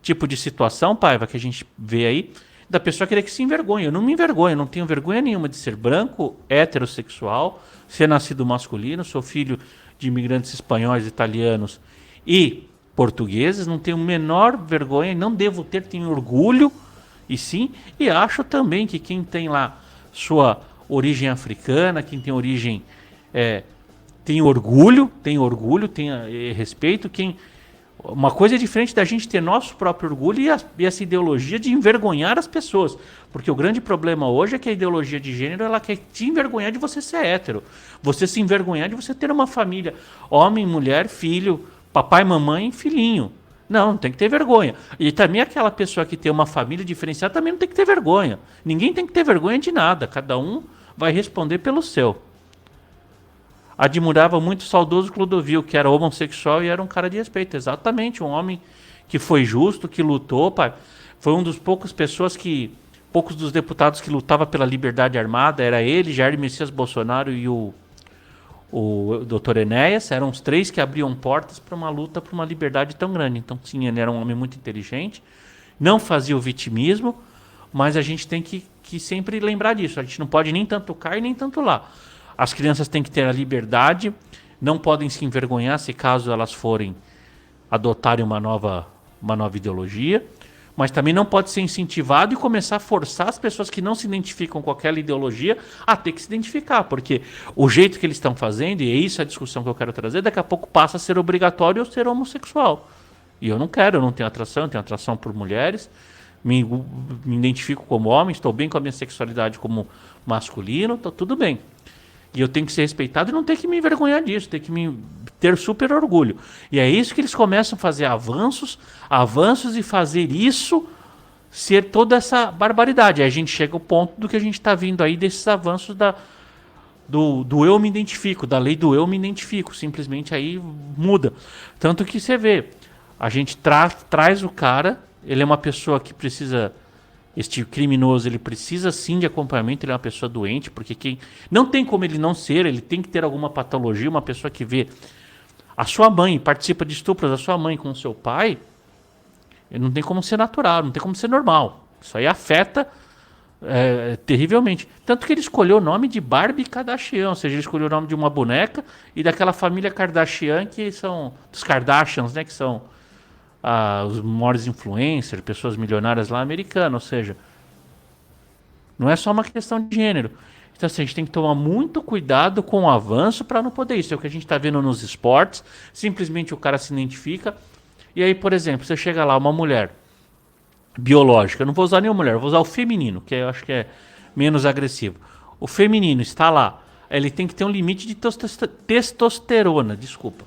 tipo de situação, Paiva, que a gente vê aí, da pessoa querer que se envergonhe. Eu não me envergonho, eu não tenho vergonha nenhuma de ser branco, heterossexual, ser nascido masculino, sou filho de imigrantes espanhóis, italianos e portugueses, não tenho a menor vergonha, não devo ter, tenho orgulho, e acho também que quem tem lá sua origem africana, quem tem origem, tem orgulho, tem respeito, uma coisa é diferente da gente ter nosso próprio orgulho e essa ideologia de envergonhar as pessoas, porque o grande problema hoje é que a ideologia de gênero, ela quer te envergonhar de você ser hétero, você se envergonhar de você ter uma família, homem, mulher, filho, papai, mamãe, filhinho. Não tem que ter vergonha. E também aquela pessoa que tem uma família diferenciada também não tem que ter vergonha. Ninguém tem que ter vergonha de nada. Cada um vai responder pelo seu. Admirava muito o saudoso Clodovil, que era homossexual e era um cara de respeito. Exatamente, um homem que foi justo, que lutou. Foi um dos poucos dos deputados que lutava pela liberdade armada. Era ele, Jair Messias Bolsonaro e o Dr. Enéas. Eram os três que abriam portas para uma luta por uma liberdade tão grande. Então, sim, ele era um homem muito inteligente, não fazia o vitimismo, mas a gente tem que sempre lembrar disso. A gente não pode nem tanto cá e nem tanto lá. As crianças têm que ter a liberdade, não podem se envergonhar se caso elas forem adotarem uma nova ideologia, mas também não pode ser incentivado e começar a forçar as pessoas que não se identificam com aquela ideologia a ter que se identificar, porque o jeito que eles estão fazendo, e é isso a discussão que eu quero trazer, daqui a pouco passa a ser obrigatório eu ser homossexual. E eu não quero, eu não tenho atração, eu tenho atração por mulheres, me identifico como homem, estou bem com a minha sexualidade como masculino, está tudo bem. E eu tenho que ser respeitado e não ter que me envergonhar disso, ter super orgulho. E é isso que eles começam a fazer avanços e fazer isso ser toda essa barbaridade. Aí a gente chega ao ponto do que a gente está vindo aí desses avanços do eu me identifico, da lei do eu me identifico. Simplesmente aí muda. Tanto que você vê, A gente traz o cara, ele é uma pessoa que precisa, este criminoso, ele precisa sim de acompanhamento, ele é uma pessoa doente, porque não tem como ele não ser, ele tem que ter alguma patologia, uma pessoa que vê a sua mãe, participa de estupros da sua mãe com o seu pai, ele não tem como ser natural, não tem como ser normal. Isso aí afeta terrivelmente. Tanto que ele escolheu o nome de Barbie Kardashian, ou seja, ele escolheu o nome de uma boneca e daquela família Kardashian, que são dos Kardashians, né, que são os maiores influencers, pessoas milionárias lá americanas, ou seja, não é só uma questão de gênero. Então assim, a gente tem que tomar muito cuidado com o avanço para não poder isso. É o que a gente está vendo nos esportes, simplesmente o cara se identifica, e aí, por exemplo, você chega lá, uma mulher biológica, eu não vou usar nenhuma mulher, eu vou usar o feminino, que eu acho que é menos agressivo. O feminino está lá, ele tem que ter um limite de testosterona, desculpa.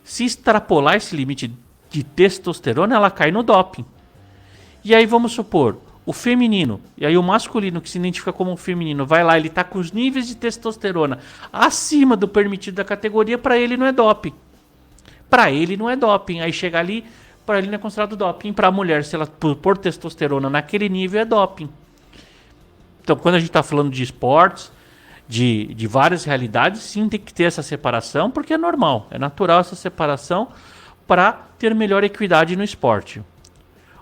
Se extrapolar esse limite de testosterona, ela cai no doping. E aí vamos supor, o feminino, e aí o masculino que se identifica como feminino, vai lá, ele está com os níveis de testosterona acima do permitido da categoria, para ele não é doping. Para ele não é doping. Aí chega ali, para ele não é considerado doping. Para a mulher, se ela pôr testosterona naquele nível, é doping. Então, quando a gente está falando de esportes, de várias realidades, sim, tem que ter essa separação, porque é normal, é natural essa separação para ter melhor equidade no esporte.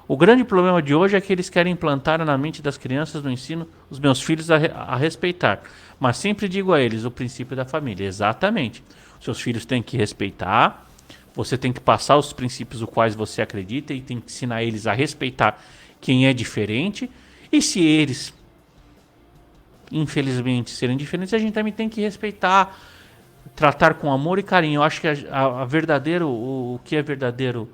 O grande problema de hoje é que eles querem implantar na mente das crianças no ensino os meus filhos a respeitar. Mas sempre digo a eles o princípio da família. Exatamente. Seus filhos têm que respeitar, você tem que passar os princípios os quais você acredita e tem que ensinar eles a respeitar quem é diferente. E se eles, infelizmente, serem diferentes, a gente também tem que respeitar, tratar com amor e carinho. Eu acho que a verdadeiro, o que é verdadeiro,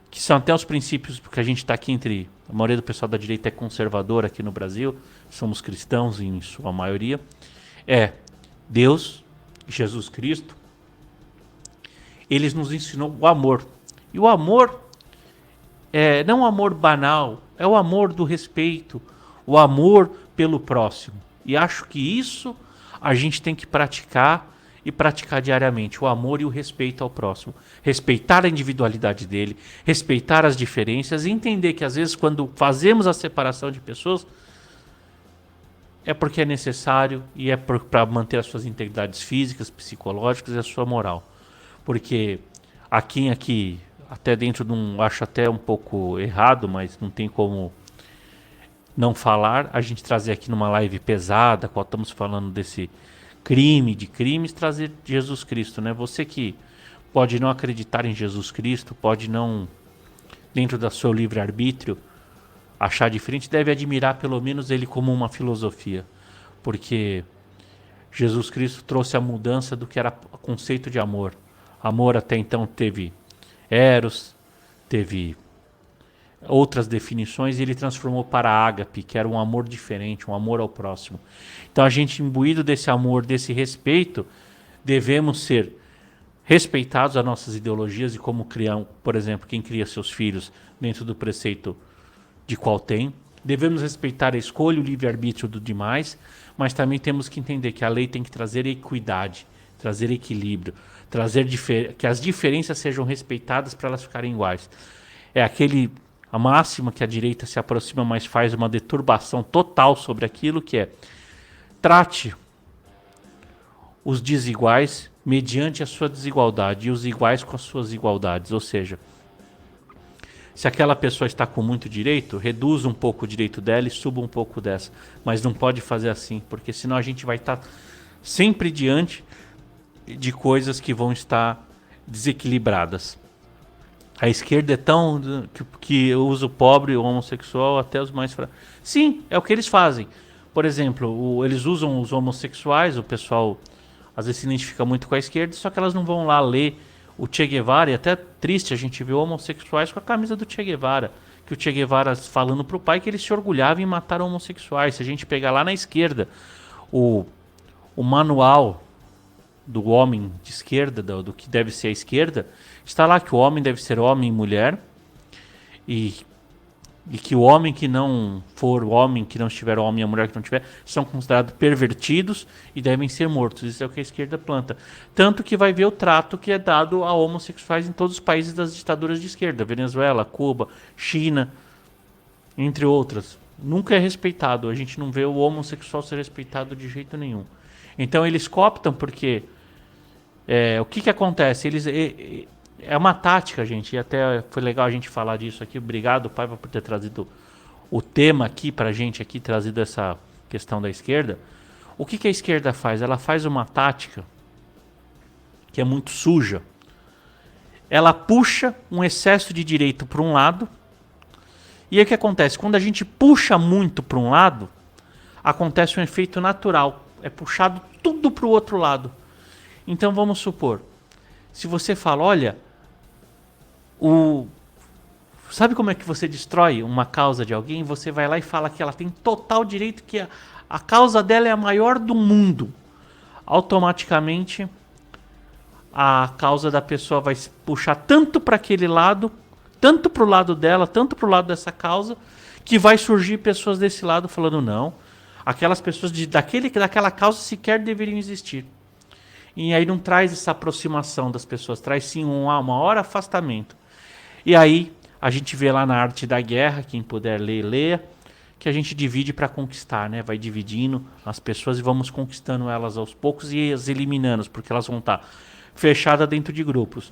que são até os princípios, porque a gente está aqui entre... A maioria do pessoal da direita é conservadora aqui no Brasil, somos cristãos em sua maioria, é Deus, Jesus Cristo, eles nos ensinou o amor. E o amor não o amor banal, é o amor do respeito, o amor pelo próximo. E acho que isso a gente tem que praticar e praticar diariamente, o amor e o respeito ao próximo. Respeitar a individualidade dele, respeitar as diferenças e entender que às vezes quando fazemos a separação de pessoas é porque é necessário e é para manter as suas integridades físicas, psicológicas e a sua moral. Porque aqui, até dentro de acho até um pouco errado, mas não tem como não falar, a gente trazer aqui numa live pesada, qual estamos falando desse de crimes, trazer Jesus Cristo, né? Você que pode não acreditar em Jesus Cristo, pode não, dentro do seu livre-arbítrio, achar diferente, deve admirar pelo menos ele como uma filosofia, porque Jesus Cristo trouxe a mudança do que era o conceito de amor. Amor até então teve eros, teve outras definições e ele transformou para ágape, que era um amor diferente, um amor ao próximo. Então a gente, imbuído desse amor, desse respeito, devemos ser respeitados as nossas ideologias e como criar, por exemplo, quem cria seus filhos dentro do preceito de qual tem. Devemos respeitar a escolha, o livre-arbítrio do demais, mas também temos que entender que a lei tem que trazer equidade, trazer equilíbrio, trazer que as diferenças sejam respeitadas para elas ficarem iguais. É a máxima que a direita se aproxima, mas faz uma deturbação total sobre aquilo, que é: trate os desiguais mediante a sua desigualdade e os iguais com as suas igualdades. Ou seja, se aquela pessoa está com muito direito, reduza um pouco o direito dela e suba um pouco dessa. Mas não pode fazer assim, porque senão a gente vai estar sempre diante de coisas que vão estar desequilibradas. A esquerda é tão que usa o pobre, o homossexual, até os mais fracos. Sim, é o que eles fazem. Por exemplo, eles usam os homossexuais, o pessoal às vezes se identifica muito com a esquerda, só que elas não vão lá ler o Che Guevara, e até triste a gente ver homossexuais com a camisa do Che Guevara, que o Che Guevara falando pro pai que ele se orgulhava em matar homossexuais. Se a gente pegar lá na esquerda o manual do homem de esquerda, do que deve ser a esquerda, está lá que o homem deve ser homem e mulher, e e que o homem que não for o homem, que não estiver homem e a mulher que não tiver, são considerados pervertidos e devem ser mortos. Isso é o que a esquerda planta. Tanto que vai ver o trato que é dado a homossexuais em todos os países das ditaduras de esquerda. Venezuela, Cuba, China, entre outras. Nunca é respeitado. A gente não vê o homossexual ser respeitado de jeito nenhum. Então eles cooptam porque... o que acontece? É uma tática, gente, e até foi legal a gente falar disso aqui. Obrigado, Paiva, por ter trazido o tema aqui pra gente, aqui, trazido essa questão da esquerda. O que a esquerda faz? Ela faz uma tática que é muito suja. Ela puxa um excesso de direito para um lado, e aí o que acontece? Quando a gente puxa muito para um lado, acontece um efeito natural. É puxado tudo para o outro lado. Então vamos supor, se você fala, olha, sabe como é que você destrói uma causa de alguém? Você vai lá e fala que ela tem total direito, que a causa dela é a maior do mundo. Automaticamente, a causa da pessoa vai se puxar tanto para aquele lado, tanto para o lado dela, tanto para o lado dessa causa, que vai surgir pessoas desse lado falando não. Aquelas pessoas daquela causa sequer deveriam existir. E aí não traz essa aproximação das pessoas, traz sim um maior afastamento. E aí a gente vê lá na Arte da Guerra, quem puder ler, leia, que a gente divide para conquistar, né? Vai dividindo as pessoas e vamos conquistando elas aos poucos e as eliminando, porque elas vão estar fechadas dentro de grupos.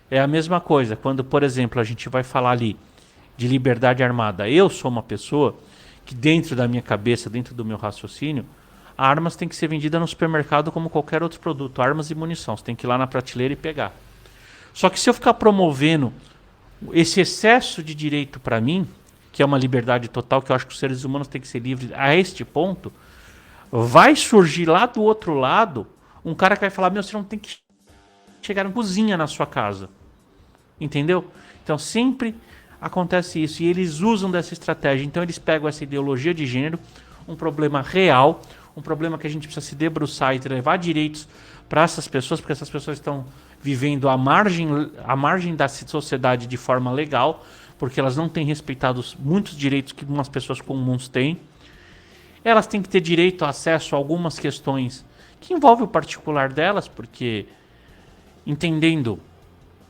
É a mesma coisa, quando, por exemplo, a gente vai falar ali de liberdade armada. Eu sou uma pessoa que dentro da minha cabeça, dentro do meu raciocínio, armas têm que ser vendidas no supermercado como qualquer outro produto, armas e munição. Você tem que ir lá na prateleira e pegar. Só que se eu ficar promovendo esse excesso de direito para mim, que é uma liberdade total, que eu acho que os seres humanos têm que ser livres a este ponto, vai surgir lá do outro lado um cara que vai falar, meu, você não tem que chegar na cozinha na sua casa. Entendeu? Então sempre acontece isso. E eles usam dessa estratégia. Então eles pegam essa ideologia de gênero, um problema real, um problema que a gente precisa se debruçar e levar direitos para essas pessoas, porque essas pessoas estão vivendo à margem da sociedade de forma legal, porque elas não têm respeitado muitos direitos que umas pessoas comuns têm. Elas têm que ter direito a acesso a algumas questões que envolvem o particular delas, porque entendendo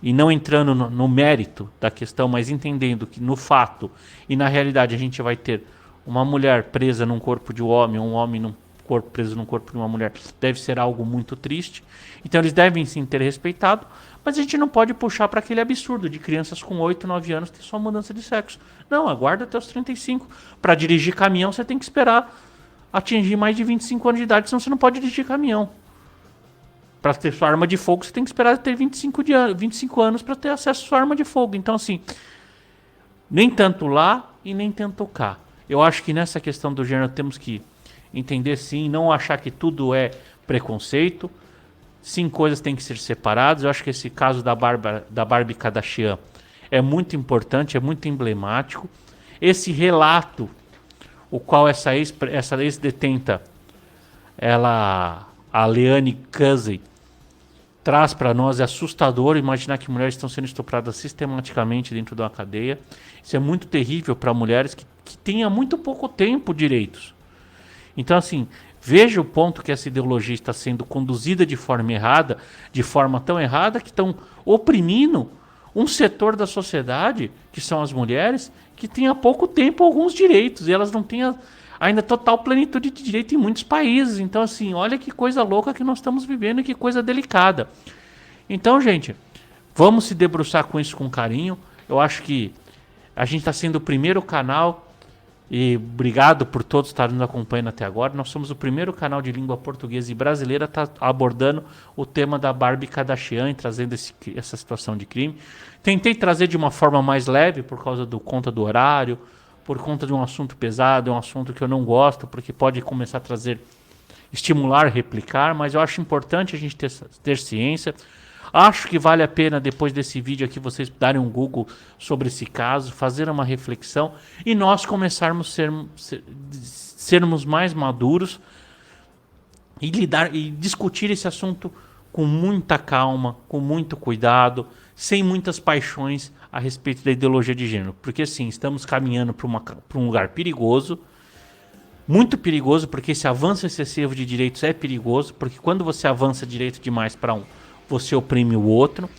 e não entrando no mérito da questão, mas entendendo que no fato e na realidade a gente vai ter uma mulher presa num corpo de um homem num corpo preso num corpo de uma mulher, deve ser algo muito triste. Então eles devem sim ter respeitado, mas a gente não pode puxar para aquele absurdo de crianças com 8, 9 anos ter só mudança de sexo. Não, aguarda até os 35. Para dirigir caminhão você tem que esperar atingir mais de 25 anos de idade, senão você não pode dirigir caminhão. Para ter sua arma de fogo, você tem que esperar ter 25 anos para ter acesso à sua arma de fogo. Então, assim, nem tanto lá e nem tanto cá. Eu acho que nessa questão do gênero temos que entender sim, não achar que tudo é preconceito. Sim, coisas têm que ser separadas. Eu acho que esse caso da Barbie Kardashian é muito importante, é muito emblemático. Esse relato, o qual essa ex-detenta, a Leanne Cusey, traz para nós, é assustador imaginar que mulheres estão sendo estupradas sistematicamente dentro de uma cadeia. Isso é muito terrível para mulheres que têm há muito pouco tempo direitos. Então, assim, veja o ponto que essa ideologia está sendo conduzida de forma errada, de forma tão errada que estão oprimindo um setor da sociedade, que são as mulheres, que têm há pouco tempo alguns direitos, e elas não têm ainda total plenitude de direito em muitos países. Então, assim, olha que coisa louca que nós estamos vivendo e que coisa delicada. Então, gente, vamos se debruçar com isso com carinho. Eu acho que a gente está sendo o primeiro canal, e obrigado por todos estarem nos acompanhando até agora. Nós somos o primeiro canal de língua portuguesa e brasileira a estar abordando o tema da Barbie Kardashian e trazendo essa situação de crime. Tentei trazer de uma forma mais leve por causa do conta do horário, por conta de um assunto pesado, é um assunto que eu não gosto, porque pode começar a estimular, replicar, mas eu acho importante a gente ter ciência. Acho que vale a pena, depois desse vídeo aqui, vocês darem um Google sobre esse caso, fazer uma reflexão e nós começarmos sermos mais maduros e discutir esse assunto com muita calma, com muito cuidado, sem muitas paixões a respeito da ideologia de gênero. Porque sim, estamos caminhando para um lugar perigoso, muito perigoso, porque esse avanço excessivo de direitos é perigoso, porque quando você avança direito demais para um, você oprime o outro.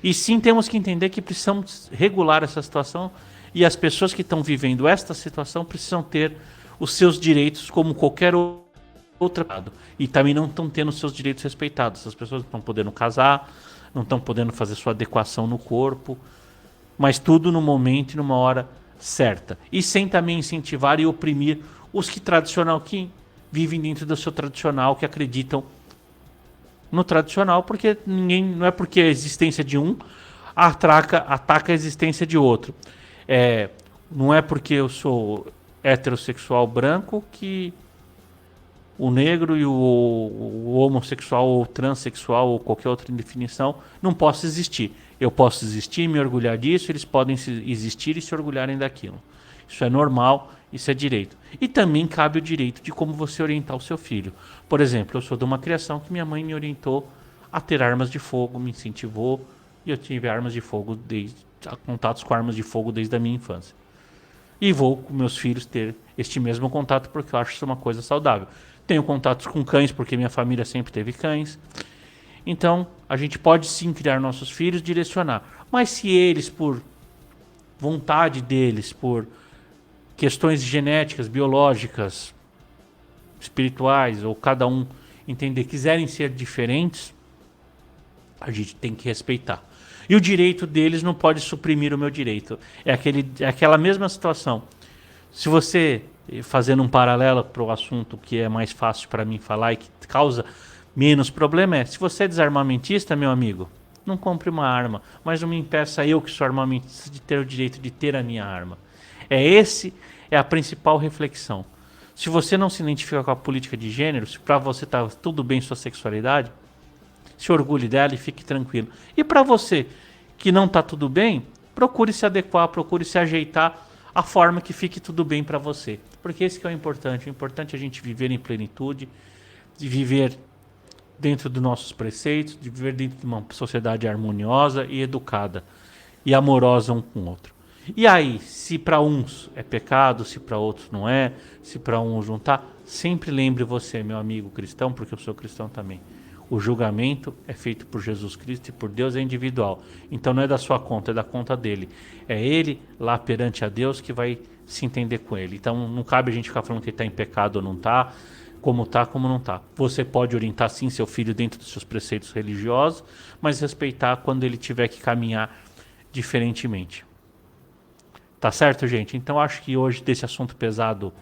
E sim, temos que entender que precisamos regular essa situação e as pessoas que estão vivendo esta situação precisam ter os seus direitos como qualquer outro. E também não estão tendo os seus direitos respeitados. As pessoas não estão podendo casar, não estão podendo fazer sua adequação no corpo, mas tudo no momento e numa hora certa. E sem também incentivar e oprimir os que vivem dentro do seu tradicional, que acreditam no tradicional, porque não é porque a existência de um ataca a existência de outro. Não é porque eu sou heterossexual branco que o negro e o homossexual ou transexual ou qualquer outra definição não possa existir. Eu posso existir e me orgulhar disso, eles podem existir e se orgulharem daquilo. Isso é normal, isso é direito. E também cabe o direito de como você orientar o seu filho. Por exemplo, eu sou de uma criação que minha mãe me orientou a ter armas de fogo, me incentivou, e eu tive armas de fogo, contatos com armas de fogo desde a minha infância. E vou com meus filhos ter este mesmo contato porque eu acho isso uma coisa saudável. Tenho contatos com cães porque minha família sempre teve cães. Então, a gente pode sim criar nossos filhos, direcionar. Mas se eles, por vontade deles, por questões genéticas, biológicas, espirituais, ou cada um entender, quiserem ser diferentes, a gente tem que respeitar. E o direito deles não pode suprimir o meu direito. É aquela mesma situação. Se você, fazendo um paralelo para o assunto que é mais fácil para mim falar e que causa menos problema, se você é desarmamentista, meu amigo, não compre uma arma, mas não me impeça eu, que sou armamentista, de ter o direito de ter a minha arma. É a principal reflexão. Se você não se identifica com a política de gênero, se para você está tudo bem sua sexualidade, se orgulhe dela e fique tranquilo. E para você que não está tudo bem, procure se adequar, procure se ajeitar a forma que fique tudo bem para você. Porque esse que é o importante. O importante é a gente viver em plenitude, de viver dentro dos nossos preceitos, de viver dentro de uma sociedade harmoniosa e educada e amorosa um com o outro. E aí, se para uns é pecado, se para outros não é, se para uns não tá, sempre lembre você, meu amigo cristão, porque eu sou cristão também. O julgamento é feito por Jesus Cristo e por Deus é individual. Então não é da sua conta, é da conta dele. É ele lá perante a Deus que vai se entender com ele. Então não cabe a gente ficar falando que ele está em pecado ou não está, como não está. Você pode orientar sim seu filho dentro dos seus preceitos religiosos, mas respeitar quando ele tiver que caminhar diferentemente. Tá certo, gente? Então acho que hoje desse assunto pesado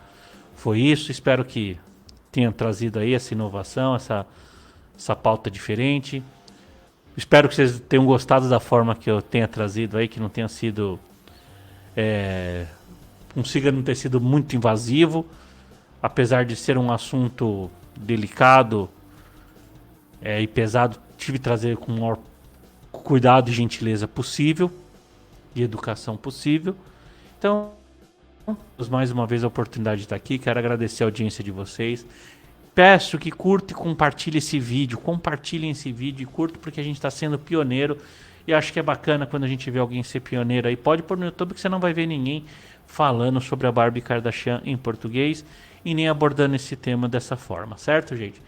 foi isso. Espero que tenha trazido aí essa inovação, essa pauta diferente. Espero que vocês tenham gostado da forma que eu tenha trazido aí, que não tenha sido... consiga não ter sido muito invasivo, apesar de ser um assunto delicado e pesado, tive que trazer com o maior cuidado e gentileza possível, e educação possível. Então, mais uma vez a oportunidade de estar aqui, quero agradecer a audiência de vocês. Peço que curta e compartilhe esse vídeo. Compartilhem esse vídeo e curta, porque a gente está sendo pioneiro. E acho que é bacana quando a gente vê alguém ser pioneiro aí. Pode pôr no YouTube que você não vai ver ninguém falando sobre a Barbie Kardashian em português e nem abordando esse tema dessa forma, certo, gente?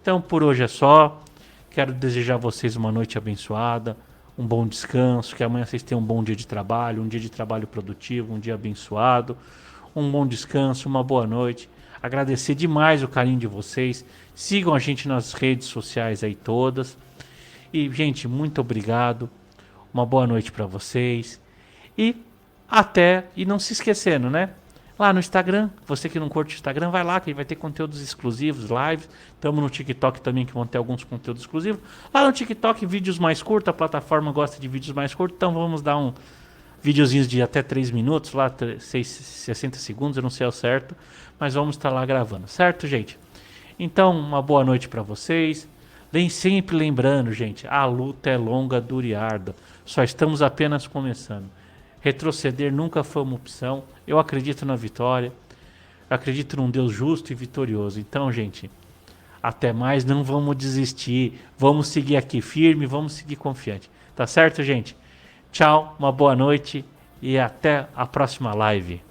Então, por hoje é só. Quero desejar a vocês uma noite abençoada, um bom descanso, que amanhã vocês tenham um bom dia de trabalho, um dia de trabalho produtivo, um dia abençoado, um bom descanso, uma boa noite. Agradecer demais o carinho de vocês. Sigam a gente nas redes sociais aí todas. E, gente, muito obrigado. Uma boa noite para vocês. E não se esquecendo, né? Lá no Instagram, você que não curte o Instagram, vai lá que vai ter conteúdos exclusivos, lives. Estamos no TikTok também, que vão ter alguns conteúdos exclusivos. Lá no TikTok, vídeos mais curtos. A plataforma gosta de vídeos mais curtos. Então vamos dar videozinhos de até 3 minutos, lá 60 segundos, eu não sei ao certo, mas vamos estar lá gravando, certo, gente? Então, uma boa noite para vocês. Sempre lembrando, gente, a luta é longa, dura e árdua. Só estamos apenas começando. Retroceder nunca foi uma opção. Eu acredito na vitória. Acredito num Deus justo e vitorioso. Então, gente, até mais, não vamos desistir. Vamos seguir aqui firme, vamos seguir confiante. Tá certo, gente? Tchau, uma boa noite e até a próxima live.